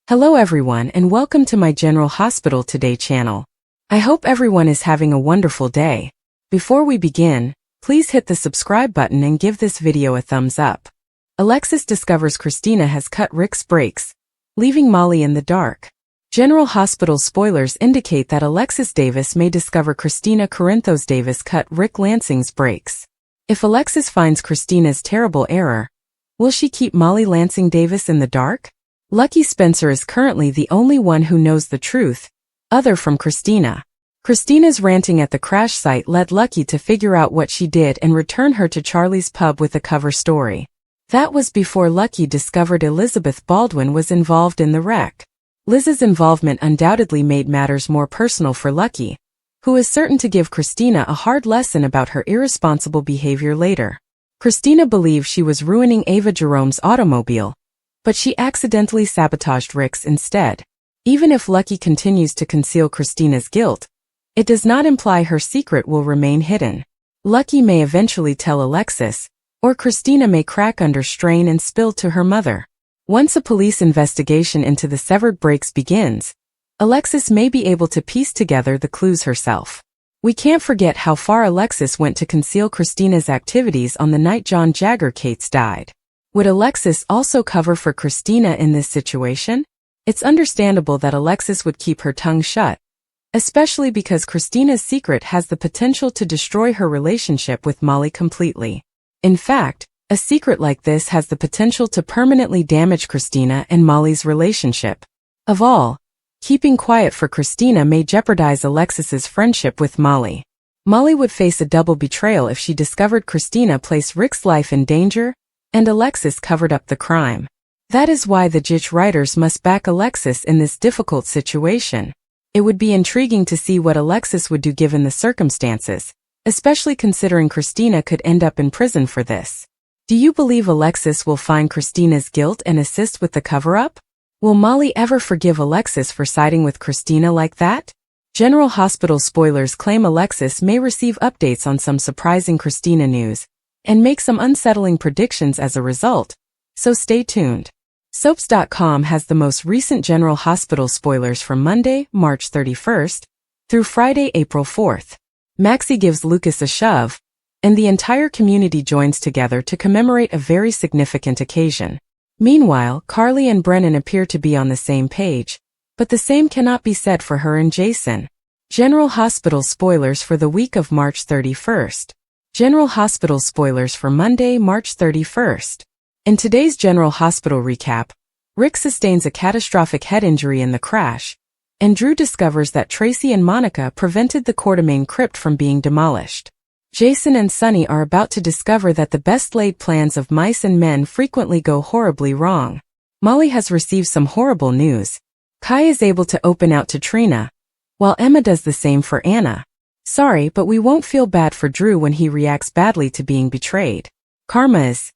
Hello everyone and welcome to my General Hospital Today channel. I hope everyone is having a wonderful day. Before we begin, please hit the subscribe button and give this video a thumbs up. Alexis discovers Christina has cut Rick's brakes, leaving Molly in the dark. General Hospital spoilers indicate that Alexis Davis may discover Christina Corinthos Davis cut Rick Lansing's brakes. If Alexis finds Christina's terrible error, will she keep Molly Lansing Davis in the dark? Lucky Spencer is currently the only one who knows the truth, other from Christina. Christina's ranting at the crash site led Lucky to figure out what she did and return her to Charlie's pub with a cover story. That was before Lucky discovered Elizabeth Baldwin was involved in the wreck. Liz's involvement undoubtedly made matters more personal for Lucky, who is certain to give Christina a hard lesson about her irresponsible behavior later. Christina believed she was ruining Ava Jerome's automobile, but she accidentally sabotaged Rick's instead. Even if Lucky continues to conceal Christina's guilt, it does not imply her secret will remain hidden. Lucky may eventually tell Alexis, or Christina may crack under strain and spill to her mother. Once a police investigation into the severed brakes begins, Alexis may be able to piece together the clues herself. We can't forget how far Alexis went to conceal Christina's activities on the night John Jagger Cates died. Would Alexis also cover for Christina in this situation? It's understandable that Alexis would keep her tongue shut, especially because Christina's secret has the potential to destroy her relationship with Molly completely. In fact, a secret like this has the potential to permanently damage Christina and Molly's relationship. Of all, keeping quiet for Christina may jeopardize Alexis's friendship with Molly. Molly would face a double betrayal if she discovered Christina placed Rick's life in danger, and Alexis covered up the crime. That is why the JITch writers must back Alexis in this difficult situation. It would be intriguing to see what Alexis would do given the circumstances, especially considering Christina could end up in prison for this. Do you believe Alexis will find Christina's guilt and assist with the cover-up? Will Molly ever forgive Alexis for siding with Christina like that? General Hospital spoilers claim Alexis may receive updates on some surprising Christina news, and make some unsettling predictions as a result, so stay tuned. Soaps.com has the most recent General Hospital spoilers from Monday, March 31st, through Friday, April 4th. Maxie gives Lucas a shove, and the entire community joins together to commemorate a very significant occasion. Meanwhile, Carly and Brennan appear to be on the same page, but the same cannot be said for her and Jason. General Hospital spoilers for the week of March 31st. General Hospital spoilers for Monday, March 31st. In today's General Hospital recap, Rick sustains a catastrophic head injury in the crash, and Drew discovers that Tracy and Monica prevented the Quartermain crypt from being demolished. Jason and Sunny are about to discover that the best-laid plans of mice and men frequently go horribly wrong. Molly has received some horrible news. Kai is able to open out to Trina, while Emma does the same for Anna. Sorry, but we won't feel bad for Drew when he reacts badly to being betrayed. Karma is,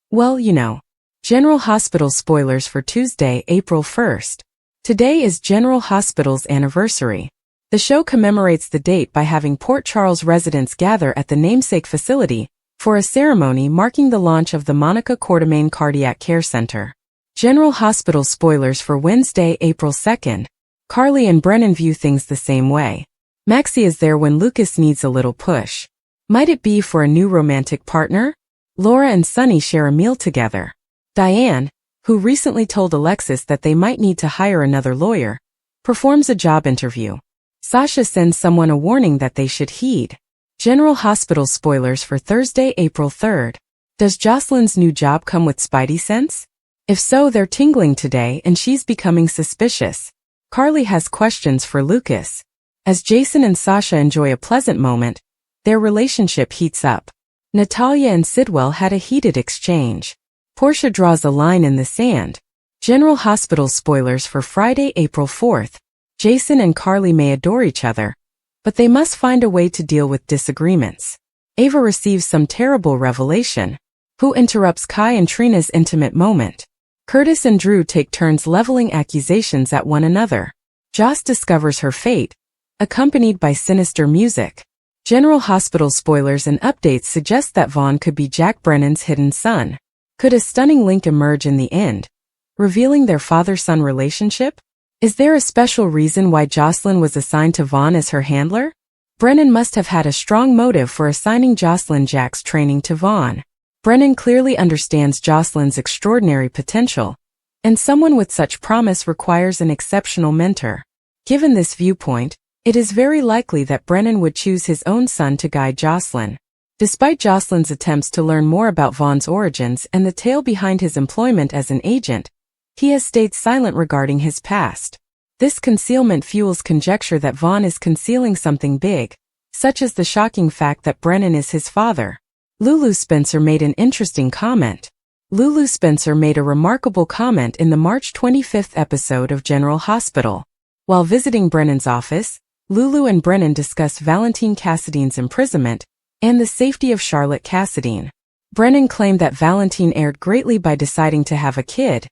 well, you know. General Hospital spoilers for Tuesday, April 1st. Today is General Hospital's anniversary. The show commemorates the date by having Port Charles residents gather at the namesake facility for a ceremony marking the launch of the Monica Quartermain Cardiac Care Center. General Hospital spoilers for Wednesday, April 2nd. Carly and Brennan view things the same way. Maxie is there when Lucas needs a little push. Might it be for a new romantic partner? Laura and Sunny share a meal together. Diane, who recently told Alexis that they might need to hire another lawyer, performs a job interview. Sasha sends someone a warning that they should heed. General Hospital spoilers for Thursday, April 3rd. Does Jocelyn's new job come with Spidey sense? If so, they're tingling today and she's becoming suspicious. Carly has questions for Lucas. As Jason and Sasha enjoy a pleasant moment, their relationship heats up. Natalia and Sidwell had a heated exchange. Portia draws a line in the sand. General Hospital spoilers for Friday, April 4th. Jason and Carly may adore each other, but they must find a way to deal with disagreements. Ava receives some terrible revelation. Who interrupts Kai and Trina's intimate moment? Curtis and Drew take turns leveling accusations at one another. Joss discovers her fate, accompanied by sinister music. General Hospital spoilers and updates suggest that Vaughn could be Jack Brennan's hidden son. Could a stunning link emerge in the end, revealing their father-son relationship? Is there a special reason why Jocelyn was assigned to Vaughn as her handler? Brennan must have had a strong motive for assigning Jocelyn Jack's training to Vaughn. Brennan clearly understands Jocelyn's extraordinary potential, and someone with such promise requires an exceptional mentor. Given this viewpoint, it is very likely that Brennan would choose his own son to guide Jocelyn. Despite Jocelyn's attempts to learn more about Vaughn's origins and the tale behind his employment as an agent, he has stayed silent regarding his past. This concealment fuels conjecture that Vaughn is concealing something big, such as the shocking fact that Brennan is his father. Lulu Spencer made an interesting comment. Lulu Spencer made a remarkable comment in the March 25th episode of General Hospital. While visiting Brennan's office, Lulu and Brennan discuss Valentine Cassidy's imprisonment and the safety of Charlotte Cassidy. Brennan claimed that Valentine erred greatly by deciding to have a kid,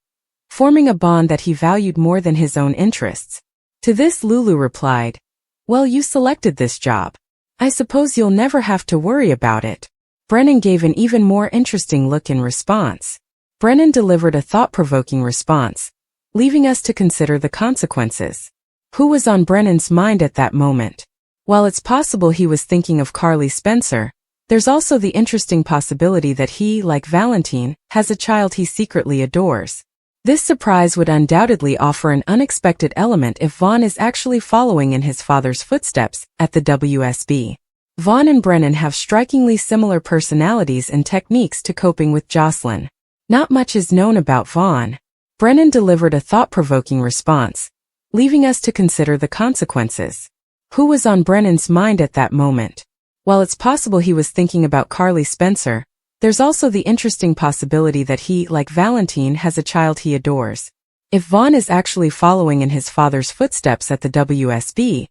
forming a bond that he valued more than his own interests. To this Lulu replied, "Well, you selected this job. I suppose you'll never have to worry about it." Brennan gave an even more interesting look in response. Brennan delivered a thought-provoking response, leaving us to consider the consequences. Who was on Brennan's mind at that moment? While it's possible he was thinking of Carly Spencer, there's also the interesting possibility that he, like Valentine, has a child he secretly adores. This surprise would undoubtedly offer an unexpected element if Vaughn is actually following in his father's footsteps at the WSB. Vaughn and Brennan have strikingly similar personalities and techniques to coping with Jocelyn. Not much is known about Vaughn. Brennan delivered a thought-provoking response, leaving us to consider the consequences. Who was on Brennan's mind at that moment? While it's possible he was thinking about Carly Spencer, there's also the interesting possibility that he, like Valentine, has a child he adores. If Vaughn is actually following in his father's footsteps at the WSB,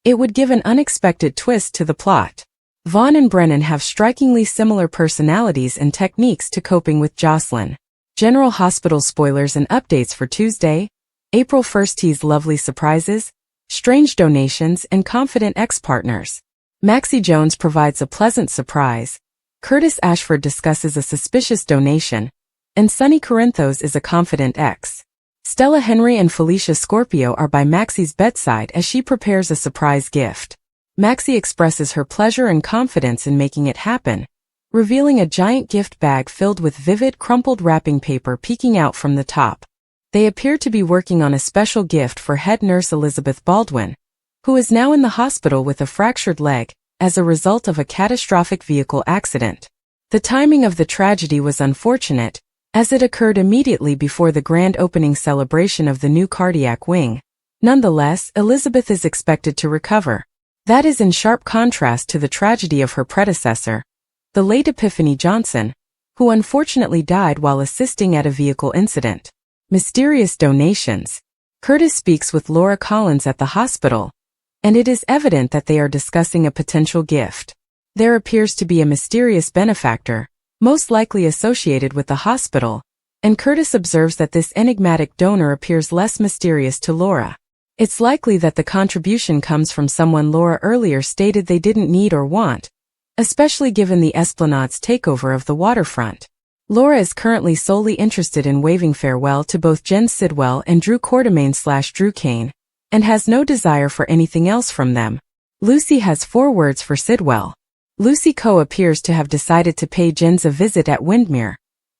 it would give an unexpected twist to the plot. Vaughn and Brennan have strikingly similar personalities and techniques to coping with Jocelyn. General Hospital spoilers and updates for Tuesday, April 1st tease lovely surprises, strange donations and confident ex-partners. Maxie Jones provides a pleasant surprise, Curtis Ashford discusses a suspicious donation, and Sonny Corinthos is a confident ex. Stella Henry and Felicia Scorpio are by Maxie's bedside as she prepares a surprise gift. Maxie expresses her pleasure and confidence in making it happen, revealing a giant gift bag filled with vivid crumpled wrapping paper peeking out from the top. They appear to be working on a special gift for head nurse Elizabeth Baldwin, who is now in the hospital with a fractured leg as a result of a catastrophic vehicle accident. The timing of the tragedy was unfortunate, as it occurred immediately before the grand opening celebration of the new cardiac wing. Nonetheless, Elizabeth is expected to recover. That is in sharp contrast to the tragedy of her predecessor, the late Epiphany Johnson, who unfortunately died while assisting at a vehicle incident. Mysterious donations. Curtis speaks with Laura Collins at the hospital, and it is evident that they are discussing a potential gift. There appears to be a mysterious benefactor, most likely associated with the hospital, and Curtis observes that this enigmatic donor appears less mysterious to Laura. It's likely that the contribution comes from someone Laura earlier stated they didn't need or want, especially given the Esplanade's takeover of the waterfront. Laura is currently solely interested in waving farewell to both Jen Sidwell and Drew Quartermain/Drew Kane, and has no desire for anything else from them. Lucy has 4 words for Sidwell. Lucy Coe appears to have decided to pay Jens a visit at Windmere,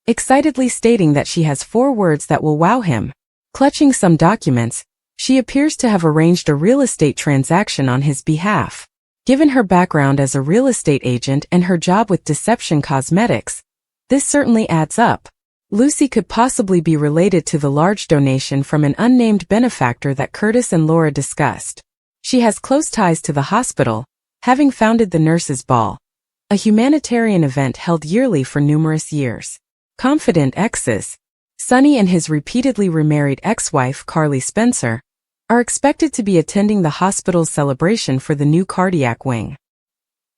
excitedly stating that she has 4 words that will wow him. Clutching some documents, she appears to have arranged a real estate transaction on his behalf. Given her background as a real estate agent and her job with Deception Cosmetics, this certainly adds up. Lucy could possibly be related to the large donation from an unnamed benefactor that Curtis and Laura discussed. She has close ties to the hospital, having founded the Nurses' Ball, a humanitarian event held yearly for numerous years. Confident exes. Sonny and his repeatedly remarried ex-wife Carly Spencer are expected to be attending the hospital's celebration for the new cardiac wing.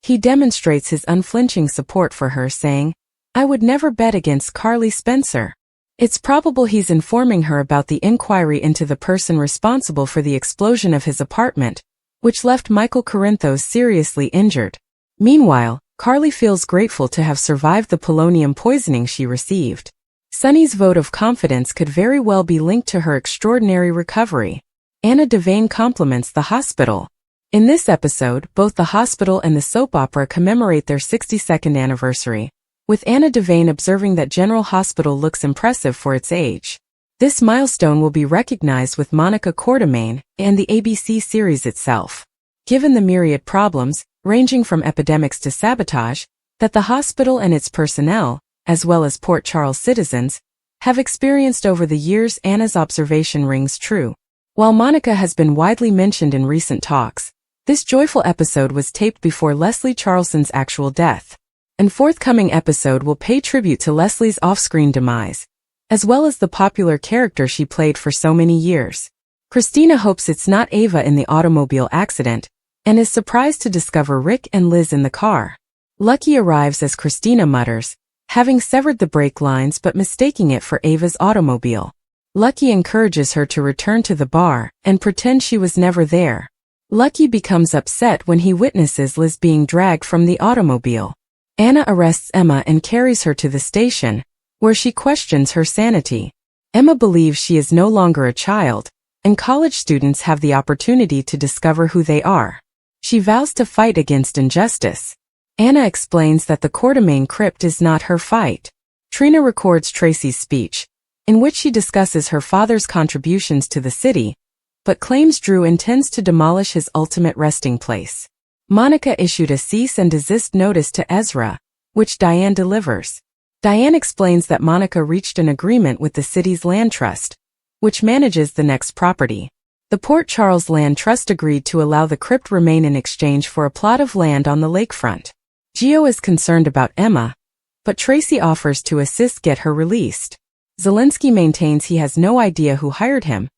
He demonstrates his unflinching support for her, saying, "I would never bet against Carly Spencer." It's probable he's informing her about the inquiry into the person responsible for the explosion of his apartment, which left Michael Corinthos seriously injured. Meanwhile, Carly feels grateful to have survived the polonium poisoning she received. Sunny's vote of confidence could very well be linked to her extraordinary recovery. Anna Devane compliments the hospital. In this episode, both the hospital and the soap opera commemorate their 62nd anniversary, with Anna Devane observing that General Hospital looks impressive for its age. This milestone will be recognized with Monica Quartermaine and the ABC series itself. Given the myriad problems, ranging from epidemics to sabotage, that the hospital and its personnel, as well as Port Charles citizens, have experienced over the years, Anna's observation rings true. While Monica has been widely mentioned in recent talks, this joyful episode was taped before Leslie Charleson's actual death. An forthcoming episode will pay tribute to Leslie's off-screen demise, as well as the popular character she played for so many years. Christina hopes it's not Ava in the automobile accident, and is surprised to discover Rick and Liz in the car. Lucky arrives as Christina mutters, having severed the brake lines but mistaking it for Ava's automobile. Lucky encourages her to return to the bar and pretend she was never there. Lucky becomes upset when he witnesses Liz being dragged from the automobile. Anna arrests Emma and carries her to the station, where she questions her sanity. Emma believes she is no longer a child, and college students have the opportunity to discover who they are. She vows to fight against injustice. Anna explains that the Quartermaine crypt is not her fight. Trina records Tracy's speech, in which she discusses her father's contributions to the city, but claims Drew intends to demolish his ultimate resting place. Monica issued a cease and desist notice to Ezra, which Diane delivers. Diane explains that Monica reached an agreement with the city's land trust, which manages the next property. The Port Charles Land Trust agreed to allow the crypt remain in exchange for a plot of land on the lakefront. Gio is concerned about Emma, but Tracy offers to assist get her released. Zelensky maintains he has no idea who hired him,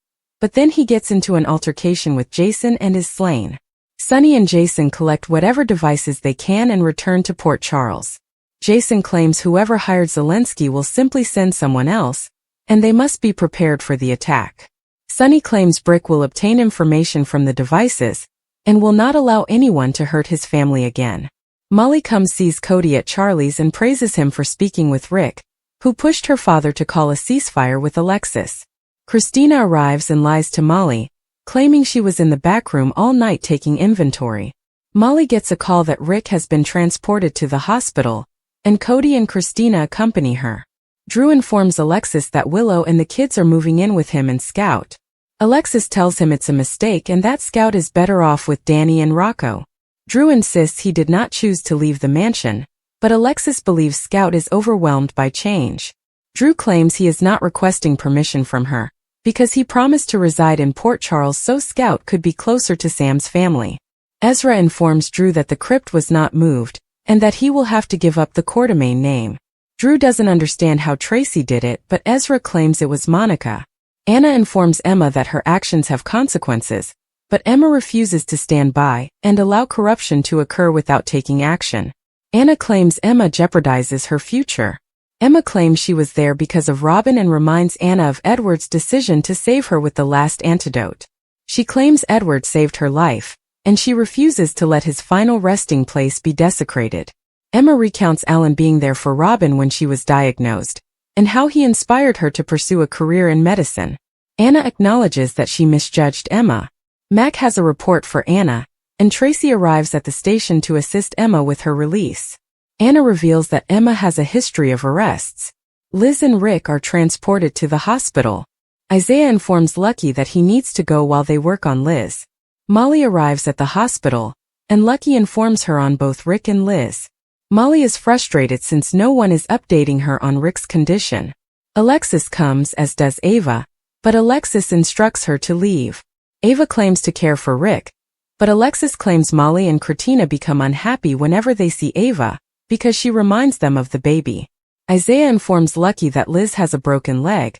but then he gets into an altercation with Jason and is slain. Sunny and Jason collect whatever devices they can and return to Port Charles. Jason claims whoever hired Zelensky will simply send someone else, and they must be prepared for the attack. Sunny claims Brick will obtain information from the devices, and will not allow anyone to hurt his family again. Molly sees Cody at Charlie's and praises him for speaking with Rick, who pushed her father to call a ceasefire with Alexis. Christina arrives and lies to Molly, claiming she was in the back room all night taking inventory. Molly gets a call that Rick has been transported to the hospital, and Cody and Christina accompany her. Drew informs Alexis that Willow and the kids are moving in with him and Scout. Alexis tells him it's a mistake and that Scout is better off with Danny and Rocco. Drew insists he did not choose to leave the mansion, but Alexis believes Scout is overwhelmed by change. Drew claims he is not requesting permission from her, because he promised to reside in Port Charles so Scout could be closer to Sam's family. Ezra informs Drew that the crypt was not moved, and that he will have to give up the Quartermaine name. Drew doesn't understand how Tracy did it, but Ezra claims it was Monica. Anna informs Emma that her actions have consequences, but Emma refuses to stand by and allow corruption to occur without taking action. Anna claims Emma jeopardizes her future. Emma claims she was there because of Robin and reminds Anna of Edward's decision to save her with the last antidote. She claims Edward saved her life, and she refuses to let his final resting place be desecrated. Emma recounts Alan being there for Robin when she was diagnosed, and how he inspired her to pursue a career in medicine. Anna acknowledges that she misjudged Emma. Mac has a report for Anna, and Tracy arrives at the station to assist Emma with her release. Anna reveals that Emma has a history of arrests. Liz and Rick are transported to the hospital. Isaiah informs Lucky that he needs to go while they work on Liz. Molly arrives at the hospital, and Lucky informs her on both Rick and Liz. Molly is frustrated since no one is updating her on Rick's condition. Alexis comes, as does Ava, but Alexis instructs her to leave. Ava claims to care for Rick, but Alexis claims Molly and Christina become unhappy whenever they see Ava, because she reminds them of the baby. Isaiah informs Lucky that Liz has a broken leg,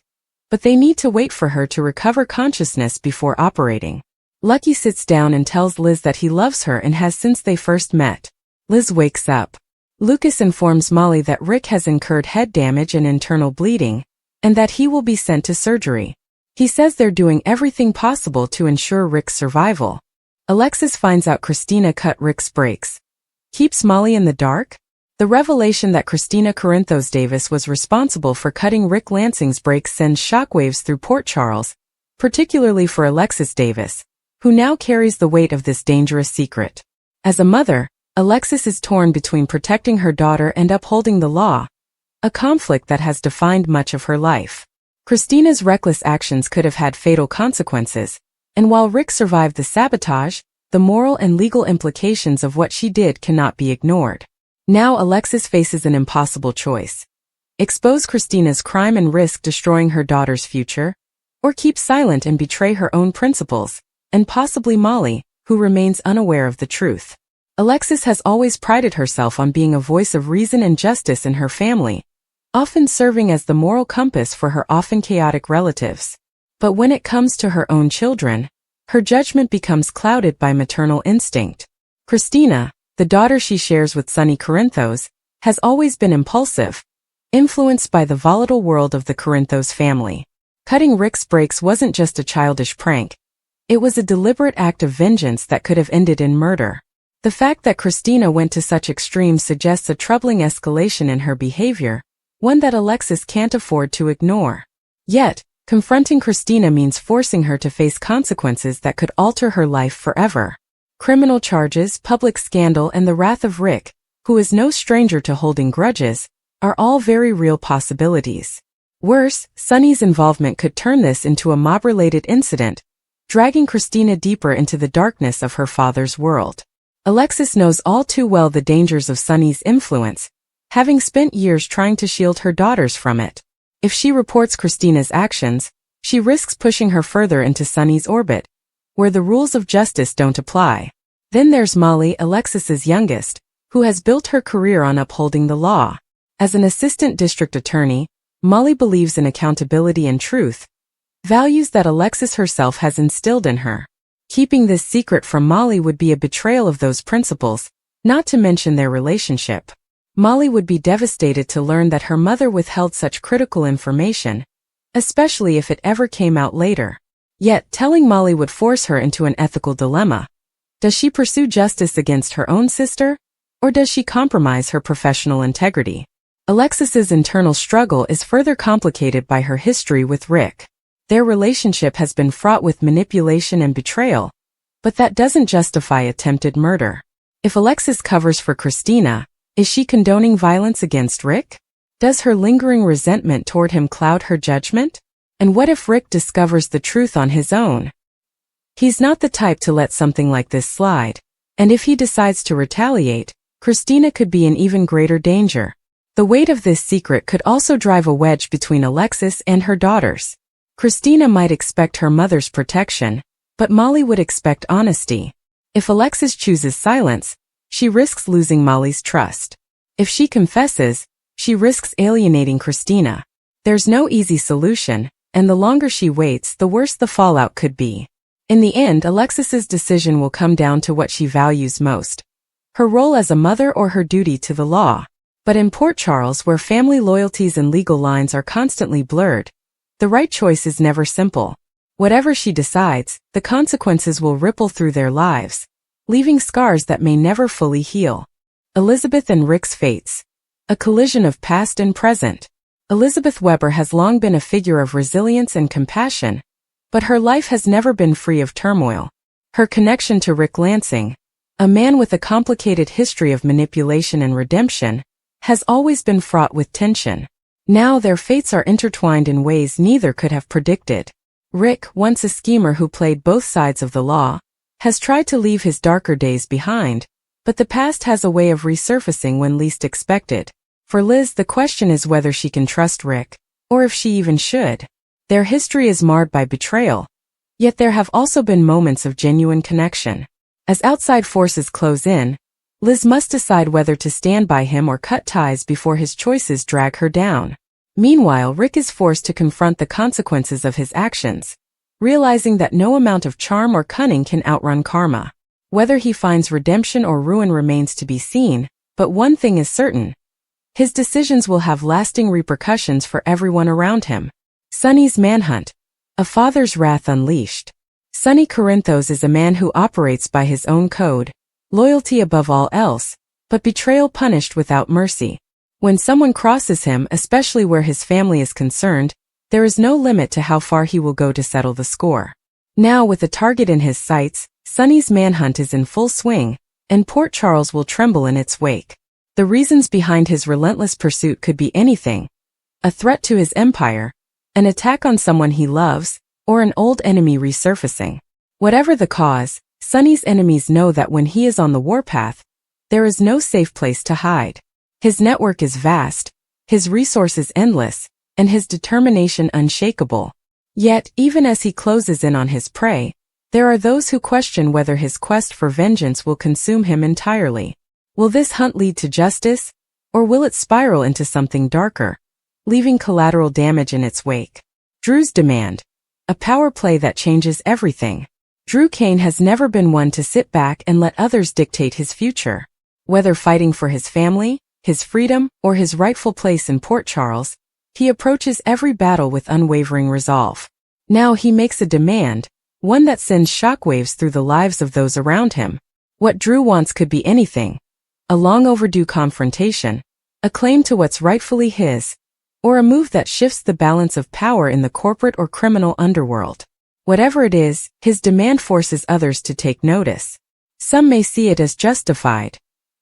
but they need to wait for her to recover consciousness before operating. Lucky sits down and tells Liz that he loves her and has since they first met. Liz wakes up. Lucas informs Molly that Rick has incurred head damage and internal bleeding, and that he will be sent to surgery. He says they're doing everything possible to ensure Rick's survival. Alexis finds out Christina cut Rick's brakes. Keeps Molly in the dark? The revelation that Christina Corinthos Davis was responsible for cutting Rick Lansing's brakes sends shockwaves through Port Charles, particularly for Alexis Davis, who now carries the weight of this dangerous secret. As a mother, Alexis is torn between protecting her daughter and upholding the law, a conflict that has defined much of her life. Christina's reckless actions could have had fatal consequences, and while Rick survived the sabotage, the moral and legal implications of what she did cannot be ignored. Now Alexis faces an impossible choice. Expose Christina's crime and risk destroying her daughter's future, or keep silent and betray her own principles, and possibly Molly, who remains unaware of the truth. Alexis has always prided herself on being a voice of reason and justice in her family, often serving as the moral compass for her often chaotic relatives. But when it comes to her own children, her judgment becomes clouded by maternal instinct. Christina, the daughter she shares with Sonny Corinthos, has always been impulsive, influenced by the volatile world of the Corinthos family. Cutting Rick's brakes wasn't just a childish prank. It was a deliberate act of vengeance that could have ended in murder. The fact that Christina went to such extremes suggests a troubling escalation in her behavior, one that Alexis can't afford to ignore. Yet, confronting Christina means forcing her to face consequences that could alter her life forever. Criminal charges, public scandal, and the wrath of Rick, who is no stranger to holding grudges, are all very real possibilities. Worse, Sonny's involvement could turn this into a mob-related incident, dragging Christina deeper into the darkness of her father's world. Alexis knows all too well the dangers of Sonny's influence, having spent years trying to shield her daughters from it. If she reports Christina's actions, she risks pushing her further into Sonny's orbit, where the rules of justice don't apply. Then there's Molly, Alexis's youngest, who has built her career on upholding the law. As an assistant district attorney, Molly believes in accountability and truth, values that Alexis herself has instilled in her. Keeping this secret from Molly would be a betrayal of those principles, not to mention their relationship. Molly would be devastated to learn that her mother withheld such critical information, especially if it ever came out later. Yet, telling Molly would force her into an ethical dilemma. Does she pursue justice against her own sister, or does she compromise her professional integrity? Alexis's internal struggle is further complicated by her history with Rick. Their relationship has been fraught with manipulation and betrayal, but that doesn't justify attempted murder. If Alexis covers for Christina, is she condoning violence against Rick? Does her lingering resentment toward him cloud her judgment? And what if Rick discovers the truth on his own? He's not the type to let something like this slide, and if he decides to retaliate, Christina could be in even greater danger. The weight of this secret could also drive a wedge between Alexis and her daughters. Christina might expect her mother's protection, but Molly would expect honesty. If Alexis chooses silence, she risks losing Molly's trust. If she confesses, she risks alienating Christina. There's no easy solution, and the longer she waits, the worse the fallout could be. In the end, Alexis's decision will come down to what she values most: her role as a mother or her duty to the law. But in Port Charles, where family loyalties and legal lines are constantly blurred, the right choice is never simple. Whatever she decides, the consequences will ripple through their lives, leaving scars that may never fully heal. Elizabeth and Rick's fates. A collision of past and present. Elizabeth Weber has long been a figure of resilience and compassion, but her life has never been free of turmoil. Her connection to Rick Lansing, a man with a complicated history of manipulation and redemption, has always been fraught with tension. Now their fates are intertwined in ways neither could have predicted. Rick, once a schemer who played both sides of the law, has tried to leave his darker days behind, but the past has a way of resurfacing when least expected. For Liz, the question is whether she can trust Rick, or if she even should. Their history is marred by betrayal, yet there have also been moments of genuine connection. As outside forces close in, Liz must decide whether to stand by him or cut ties before his choices drag her down. Meanwhile, Rick is forced to confront the consequences of his actions, realizing that no amount of charm or cunning can outrun karma. Whether he finds redemption or ruin remains to be seen, but one thing is certain: his decisions will have lasting repercussions for everyone around him. Sonny's manhunt. A father's wrath unleashed. Sonny Corinthos is a man who operates by his own code, loyalty above all else, but betrayal punished without mercy. When someone crosses him, especially where his family is concerned, there is no limit to how far he will go to settle the score. Now, with a target in his sights, Sonny's manhunt is in full swing, and Port Charles will tremble in its wake. The reasons behind his relentless pursuit could be anything: a threat to his empire, an attack on someone he loves, or an old enemy resurfacing. Whatever the cause, Sonny's enemies know that when he is on the warpath, there is no safe place to hide. His network is vast, his resources endless, and his determination unshakable. Yet, even as he closes in on his prey, there are those who question whether his quest for vengeance will consume him entirely. Will this hunt lead to justice, or will it spiral into something darker, leaving collateral damage in its wake? Drew's demand. A power play that changes everything. Drew Kane has never been one to sit back and let others dictate his future. Whether fighting for his family, his freedom, or his rightful place in Port Charles, he approaches every battle with unwavering resolve. Now he makes a demand, one that sends shockwaves through the lives of those around him. What Drew wants could be anything: a long overdue confrontation, a claim to what's rightfully his, or a move that shifts the balance of power in the corporate or criminal underworld. Whatever it is, his demand forces others to take notice. Some may see it as justified.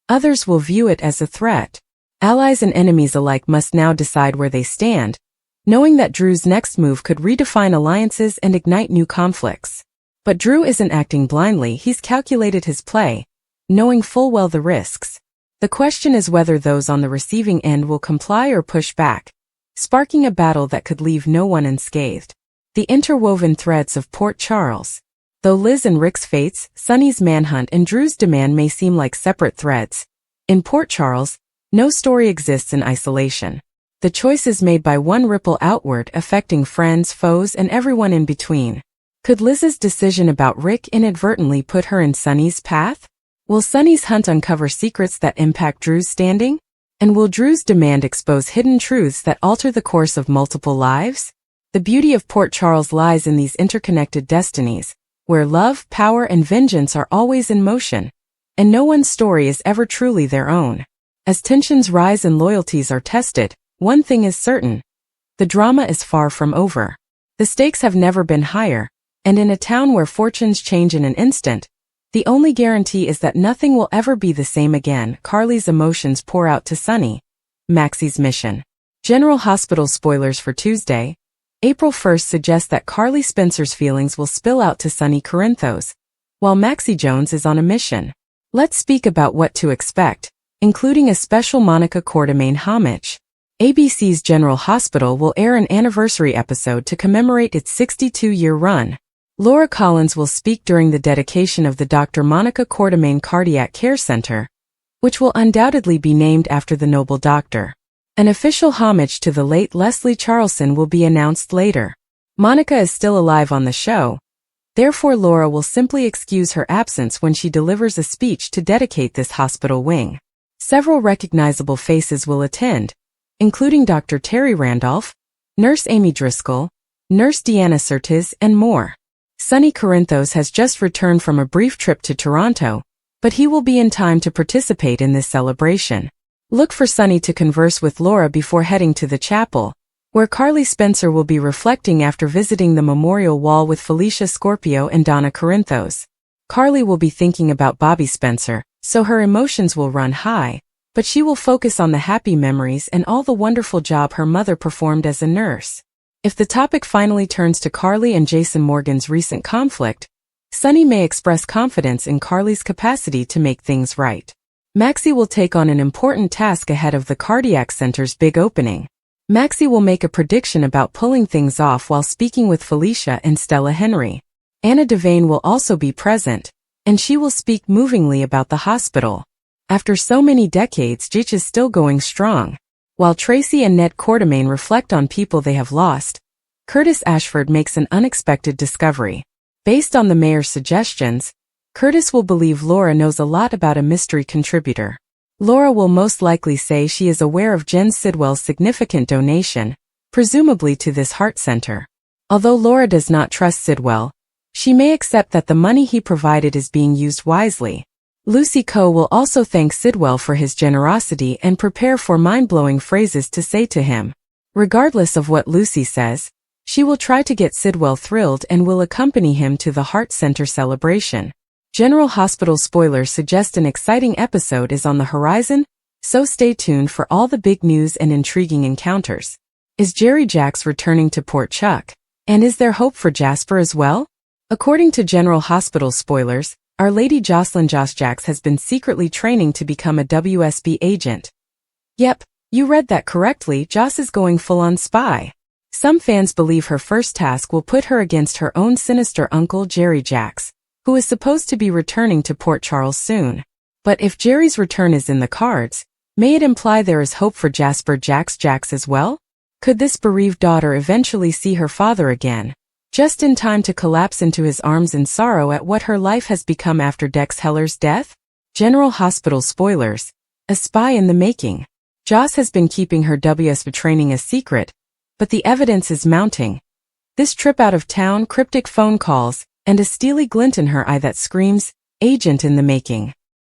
Others will view it as a threat. Allies and enemies alike must now decide where they stand, knowing that Drew's next move could redefine alliances and ignite new conflicts. But Drew isn't acting blindly, he's calculated his play, knowing full well the risks. The question is whether those on the receiving end will comply or push back, sparking a battle that could leave no one unscathed. The interwoven threads of Port Charles. Though Liz and Rick's fates, Sonny's manhunt, and Drew's demand may seem like separate threads, in Port Charles, no story exists in isolation. The choices made by one ripple outward, affecting friends, foes, and everyone in between. Could Liz's decision about Rick inadvertently put her in Sonny's path? Will Sonny's hunt uncover secrets that impact Drew's standing? And will Drew's demand expose hidden truths that alter the course of multiple lives? The beauty of Port Charles lies in these interconnected destinies, where love, power, and vengeance are always in motion, and no one's story is ever truly their own. As tensions rise and loyalties are tested, one thing is certain: the drama is far from over. The stakes have never been higher, and in a town where fortunes change in an instant, the only guarantee is that nothing will ever be the same again. Carly's emotions pour out to Sonny. Maxie's mission. General Hospital spoilers for Tuesday, April 1st suggest that Carly Spencer's feelings will spill out to Sonny Corinthos, while Maxie Jones is on a mission. Let's speak about what to expect, including a special Monica Quartermaine homage. ABC's General Hospital will air an anniversary episode to commemorate its 62-year run. Laura Collins will speak during the dedication of the Dr. Monica Quartermaine Cardiac Care Center, which will undoubtedly be named after the noble doctor. An official homage to the late Leslie Charleson will be announced later. Monica is still alive on the show, therefore Laura will simply excuse her absence when she delivers a speech to dedicate this hospital wing. Several recognizable faces will attend, including Dr. Terry Randolph, Nurse Amy Driscoll, Nurse Deanna Surtees, and more. Sonny Corinthos has just returned from a brief trip to Toronto, but he will be in time to participate in this celebration. Look for Sonny to converse with Laura before heading to the chapel, where Carly Spencer will be reflecting after visiting the memorial wall with Felicia Scorpio and Donna Corinthos. Carly will be thinking about Bobby Spencer, so her emotions will run high, but she will focus on the happy memories and all the wonderful job her mother performed as a nurse. If the topic finally turns to Carly and Jason Morgan's recent conflict, Sonny may express confidence in Carly's capacity to make things right. Maxie will take on an important task ahead of the Cardiac Center's big opening. Maxie will make a prediction about pulling things off while speaking with Felicia and Stella Henry. Anna Devane will also be present, and she will speak movingly about the hospital. After so many decades, Jitch is still going strong. While Tracy and Ned Quartermaine reflect on people they have lost, Curtis Ashford makes an unexpected discovery. Based on the mayor's suggestions, Curtis will believe Laura knows a lot about a mystery contributor. Laura will most likely say she is aware of Jen Sidwell's significant donation, presumably to this heart center. Although Laura does not trust Sidwell, she may accept that the money he provided is being used wisely. Lucy Coe will also thank Sidwell for his generosity and prepare for mind-blowing phrases to say to him. Regardless of what Lucy says, she will try to get Sidwell thrilled and will accompany him to the Heart Center celebration. General Hospital spoilers suggest an exciting episode is on the horizon, so stay tuned for all the big news and intriguing encounters. Is Jerry Jacks returning to Port Chuck? And is there hope for Jasper as well? According to General Hospital spoilers, Our Lady Jocelyn Joss Jacks has been secretly training to become a WSB agent. Yep, you read that correctly, Joss is going full-on spy. Some fans believe her first task will put her against her own sinister uncle Jerry Jacks, who is supposed to be returning to Port Charles soon. But if Jerry's return is in the cards, may it imply there is hope for Jasper Jacks as well? Could this bereaved daughter eventually see her father again, just in time to collapse into his arms in sorrow at what her life has become after Dex Heller's death? General Hospital spoilers. A spy in the making. Joss has been keeping her WSB training a secret, but the evidence is mounting. This trip out of town, cryptic phone calls, and a steely glint in her eye that screams, agent in the making.